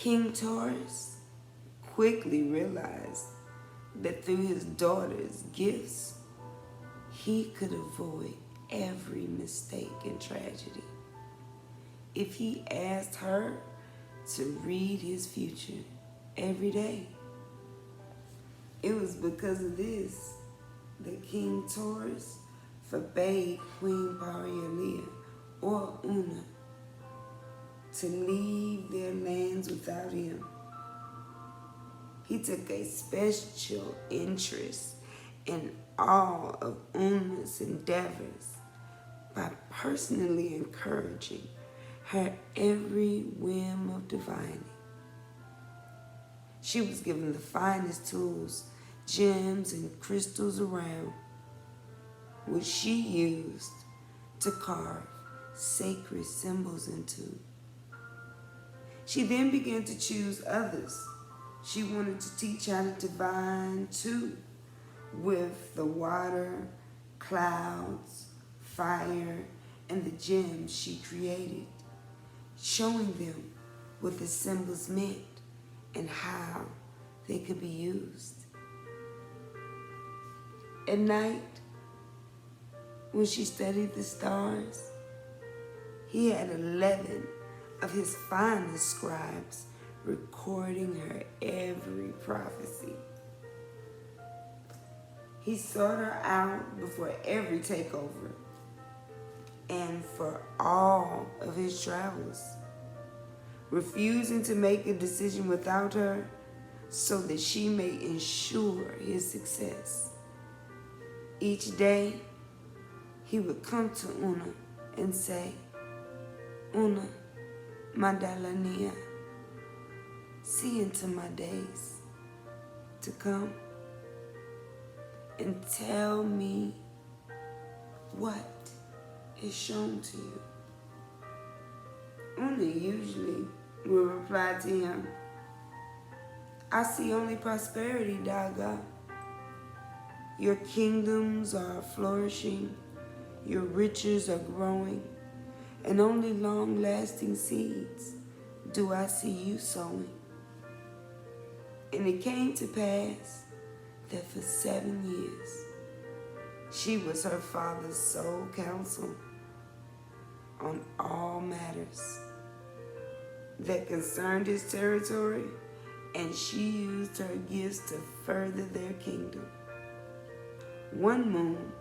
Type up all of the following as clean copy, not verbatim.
King Taurus quickly realized that through his daughter's gifts, he could avoid every mistake and tragedy if he asked her to read his future every day. It was because of this that King Taurus forbade Queen Parialia or Una to leave their lands without him. He took a special interest in all of Una's endeavors by personally encouraging her every whim of divining. She was given the finest tools, gems, and crystals around, which she used to carve sacred symbols into. She then began to choose others she wanted to teach how to divine too, with the water, clouds, fire, and the gems she created, showing them what the symbols meant and how they could be used. At night, when she studied the stars, he had 11 of his finest scribes recording her every prophecy. He sought her out before every takeover and for all of his travels, refusing to make a decision without her so that she may ensure his success. Each day, he would come to Una and say, "Una, Madalania, see into my days to come and tell me what is shown to you." Una usually will reply to him, "I see only prosperity, Daga. Your kingdoms are flourishing, your riches are growing, and only long-lasting seeds do I see you sowing." And it came to pass that for 7 years, she was her father's sole counsel on all matters that concerned his territory, and she used her gifts to further their kingdom. One moon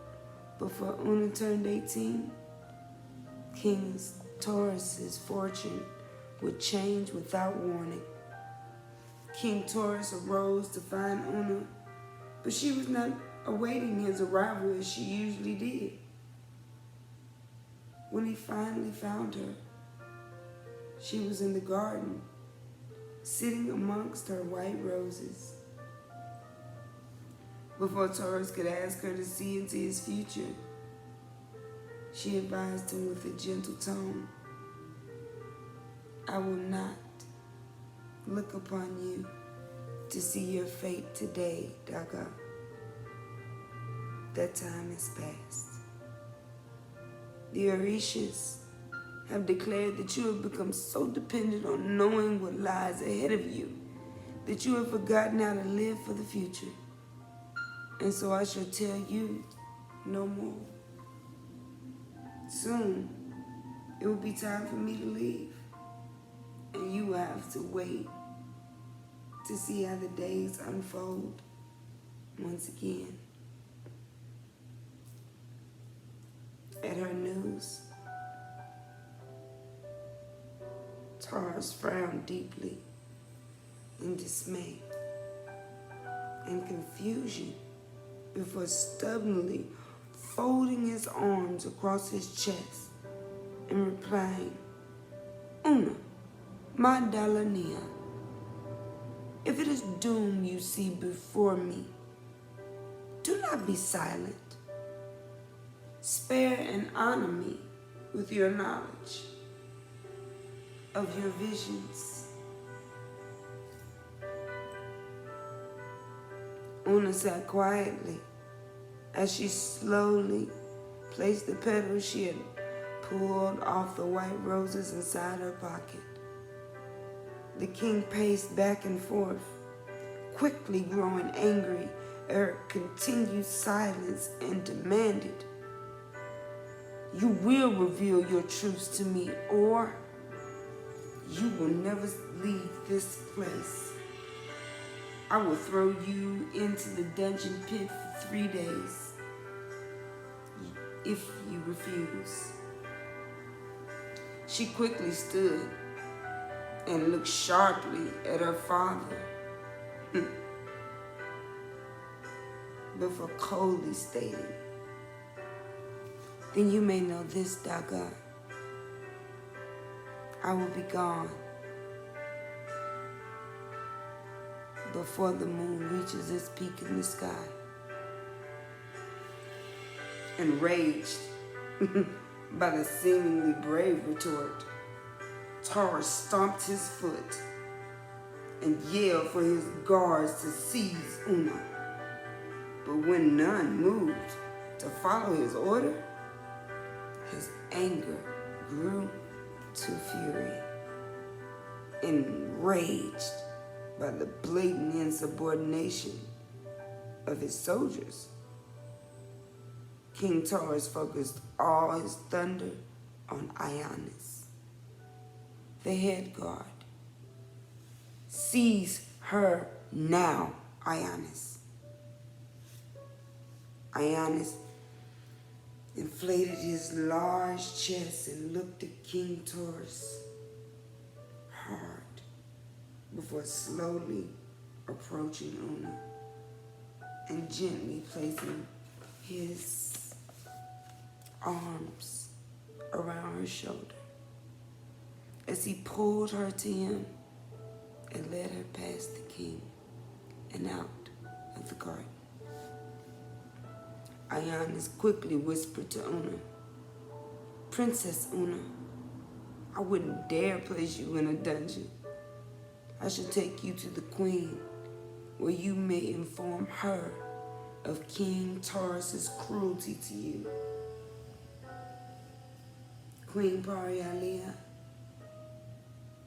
before Una turned 18, King Taurus's fortune would change without warning. King Taurus arose to find Una, but she was not awaiting his arrival as she usually did. When he finally found her, she was in the garden, sitting amongst her white roses. Before Taurus could ask her to see into his future, she advised him with a gentle tone, "I will not look upon you to see your fate today, Daga. That time is past. The Orishas have declared that you have become so dependent on knowing what lies ahead of you that you have forgotten how to live for the future. And so I shall tell you no more. Soon, it will be time for me to leave, and you will have to wait to see how the days unfold once again." At her news, Taurus frowned deeply in dismay and confusion before stubbornly folding his arms across his chest and replying, "Una, Madalania, if it is doom you see before me, do not be silent. Spare and honor me with your knowledge of your visions." Una sat quietly as she slowly placed the petals she had pulled off the white roses inside her pocket. The king paced back and forth, quickly growing angry at her continued silence, and demanded, "You will reveal your truths to me, or you will never leave this place. I will throw you into the dungeon pit for 3 days if you refuse." She quickly stood and looked sharply at her father, before coldly stating, "Then you may know this, Daga. I will be gone before the moon reaches its peak in the sky." Enraged by the seemingly brave retort, Taurus stomped his foot and yelled for his guards to seize Una. But when none moved to follow his order, his anger grew to fury. Enraged by the blatant insubordination of his soldiers, King Taurus focused all his thunder on Ionis, the head guard. "Seize her now, Ionis." Ionis inflated his large chest and looked at King Taurus hard before slowly approaching Una and gently placing his arms around her shoulder as he pulled her to him and led her past the king and out of the garden. Ionis quickly whispered to Una, "Princess Una, I wouldn't dare place you in a dungeon. I should take you to the queen, where you may inform her of King Taurus's cruelty to you." Queen Parialia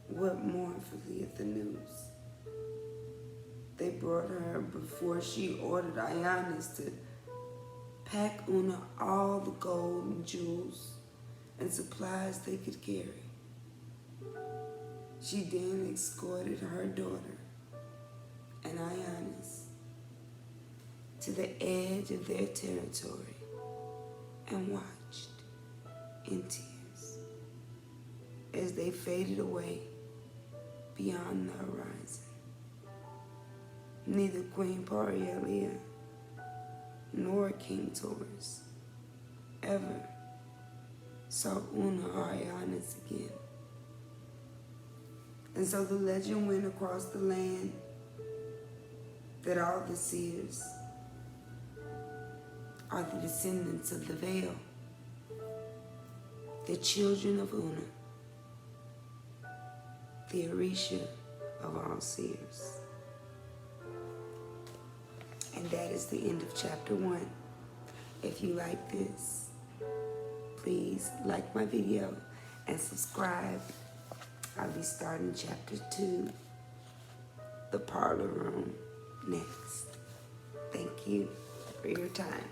wept mournfully at the news. They brought her before she ordered Ionis to pack Una all the gold and jewels and supplies they could carry. She then escorted her daughter and Ionis to the edge of their territory and watched in tears as they faded away beyond the horizon. Neither Queen Parialia nor King Taurus ever saw Una or Ionis again. And so the legend went across the land that all the seers are the descendants of the veil, the children of Una, the Orisha of all seers. And that is the end of chapter 1. If you like this, please like my video and subscribe. I'll be starting chapter 2, the parlor room, next. Thank you for your time.